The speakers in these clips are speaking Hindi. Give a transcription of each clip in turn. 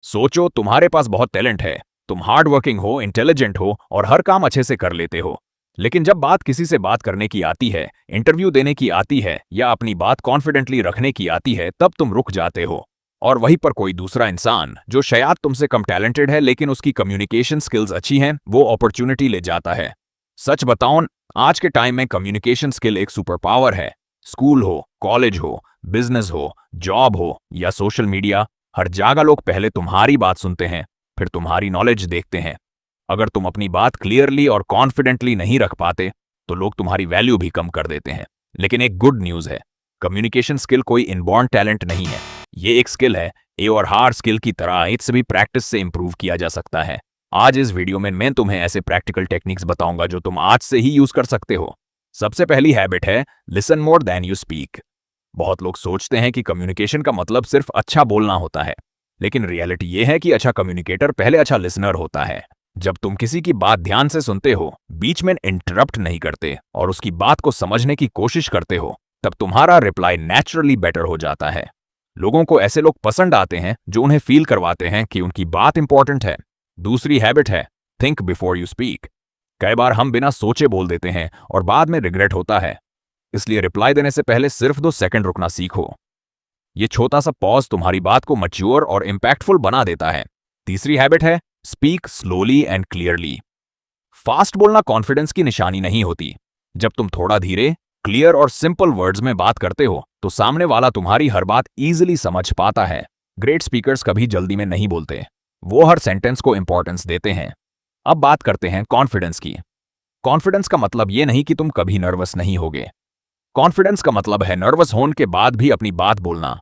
सोचो, तुम्हारे पास बहुत टैलेंट है, तुम हार्ड वर्किंग हो, इंटेलिजेंट हो और हर काम अच्छे से कर लेते हो। लेकिन जब बात किसी से बात करने की आती है, इंटरव्यू देने की आती है या अपनी बात कॉन्फिडेंटली रखने की आती है, तब तुम रुक जाते हो। और वहीं पर कोई दूसरा इंसान जो शायद तुमसे कम टैलेंटेड है लेकिन उसकी कम्युनिकेशन स्किल्स अच्छी हैं, वो अपॉर्चुनिटी ले जाता है। सच बताऊं, आज के टाइम में कम्युनिकेशन स्किल एक सुपर पावर है। स्कूल हो, कॉलेज हो, बिजनेस हो, जॉब हो या सोशल मीडिया, हर जगह लोग पहले तुम्हारी बात सुनते हैं, फिर तुम्हारी नॉलेज देखते हैं। अगर तुम अपनी बात क्लियरली और कॉन्फिडेंटली नहीं रख पाते, तो लोग तुम्हारी वैल्यू भी कम कर देते हैं। लेकिन एक गुड न्यूज़ है, कम्युनिकेशन स्किल कोई इनबॉर्न टैलेंट नहीं है। ये एक स्किल है, ए और हार्ड स्किल की तरह इसे भी प्रैक्टिस से इंप्रूव किया जा सकता है। आज इस वीडियो में मैं तुम्हें ऐसे प्रैक्टिकल टेक्निक्स बताऊंगा जो तुम आज से ही यूज कर सकते हो। सबसे पहली हैबिट है listen more than you speak. बहुत लोग सोचते हैं कि कम्युनिकेशन का मतलब सिर्फ अच्छा बोलना होता है, लेकिन रियलिटी ये है कि अच्छा कम्युनिकेटर पहले अच्छा लिसनर होता है। जब तुम किसी की बात ध्यान से सुनते हो, बीच में इंटरप्ट नहीं करते और उसकी बात को समझने की कोशिश करते हो, तब तुम्हारा रिप्लाई नेचुरली बेटर हो जाता है। लोगों को ऐसे लोग पसंद आते हैं जो उन्हें फील करवाते हैं कि उनकी बात इंपॉर्टेंट है। दूसरी हैबिट है थिंक बिफोर यू स्पीक। कई बार हम बिना सोचे बोल देते हैं और बाद में रिग्रेट होता है। इसलिए रिप्लाई देने से पहले सिर्फ 2 सेकंड रुकना सीखो। ये छोटा सा पॉज तुम्हारी बात को मैच्योर और इंपैक्टफुल बना देता है। तीसरी हैबिट है speak slowly and clearly. Fast बोलना कॉन्फिडेंस की निशानी नहीं होती। जब तुम थोड़ा धीरे, क्लियर और सिंपल वर्ड्स में बात करते हो, तो सामने वाला तुम्हारी हर बात इजीली समझ पाता है। ग्रेट स्पीकर्स कभी जल्दी में नहीं बोलते, वो हर सेंटेंस को इंपॉर्टेंस देते हैं। अब बात करते हैं कॉन्फिडेंस की। कॉन्फिडेंस का मतलब ये नहीं कि तुम कभी नर्वस नहीं होगे। कॉन्फिडेंस का मतलब है नर्वस होने के बाद भी अपनी बात बोलना।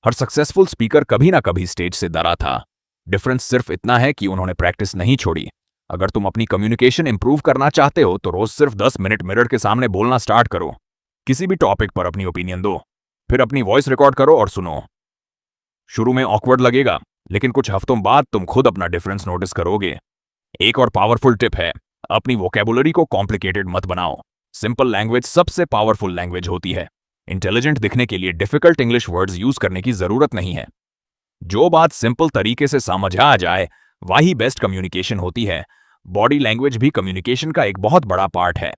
हर सक्सेसफुल स्पीकर कभी ना कभी स्टेज से डरा था। डिफरेंस सिर्फ इतना है कि उन्होंने प्रैक्टिस नहीं छोड़ी। अगर तुम अपनी कम्युनिकेशन इंप्रूव करना चाहते हो, तो रोज सिर्फ 10 मिनट मिरर के सामने बोलना स्टार्ट करो। किसी भी टॉपिक पर अपनी ओपिनियन दो, फिर अपनी वॉइस रिकॉर्ड करो और सुनो। शुरू में ऑकवर्ड लगेगा, लेकिन कुछ हफ्तों बाद तुम खुद अपना डिफरेंस नोटिस करोगे। एक और पावरफुल टिप है, अपनी वोकैबुलरी को कॉम्प्लिकेटेड मत बनाओ। सिंपल लैंग्वेज सबसे पावरफुल लैंग्वेज होती है। इंटेलिजेंट दिखने के लिए डिफिकल्ट इंग्लिश वर्ड्स यूज करने की जरूरत नहीं है। जो बात सिंपल तरीके से समझ आ जाए, वही बेस्ट कम्युनिकेशन होती है। बॉडी लैंग्वेज भी कम्युनिकेशन का एक बहुत बड़ा पार्ट है।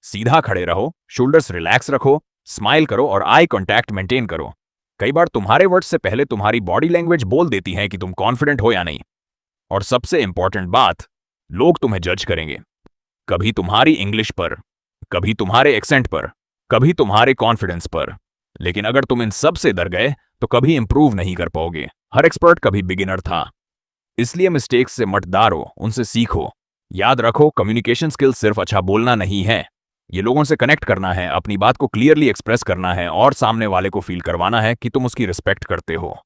सीधा खड़े रहो, शोल्डर्स रिलैक्स रखो, स्माइल करो और आई कांटेक्ट मेंटेन करो। कई बार तुम्हारे वर्ड्स से पहले तुम्हारी बॉडी लैंग्वेज बोल देती है कि तुम कॉन्फिडेंट हो या नहीं। और सबसे इंपॉर्टेंट बात, लोग तुम्हें जज करेंगे। कभी तुम्हारी इंग्लिश पर, कभी तुम्हारे एक्सेंट पर, कभी तुम्हारे कॉन्फिडेंस पर। लेकिन अगर तुम इन सब से डर गए, तो कभी इंप्रूव नहीं कर पाओगे। हर एक्सपर्ट कभी बिगिनर था। इसलिए मिस्टेक्स से मत डरो, उनसे सीखो। याद रखो, कम्युनिकेशन स्किल सिर्फ अच्छा बोलना नहीं है। ये लोगों से कनेक्ट करना है, अपनी बात को क्लियरली एक्सप्रेस करना है और सामने वाले को फील करवाना है कि तुम उसकी रिस्पेक्ट करते हो।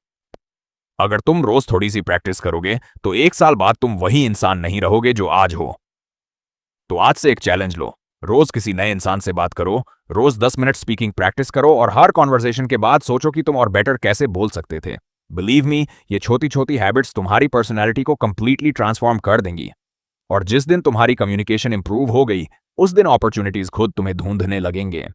अगर तुम रोज थोड़ी सी प्रैक्टिस करोगे, तो 1 साल बाद तुम वही इंसान नहीं रहोगे जो आज हो। तो आज से एक चैलेंज लो, रोज किसी नए इंसान से बात करो, रोज 10 मिनट स्पीकिंग प्रैक्टिस करो और हर कॉन्वर्सेशन के बाद सोचो कि तुम और बेटर कैसे बोल सकते थे। बिलीव मी, ये छोटी छोटी हैबिट्स तुम्हारी पर्सनैलिटी को कंप्लीटली ट्रांसफॉर्म कर देंगी। और जिस दिन तुम्हारी कम्युनिकेशन इंप्रूव हो गई, उस दिन अपॉर्चुनिटीज खुद तुम्हें ढूंढने लगेंगे।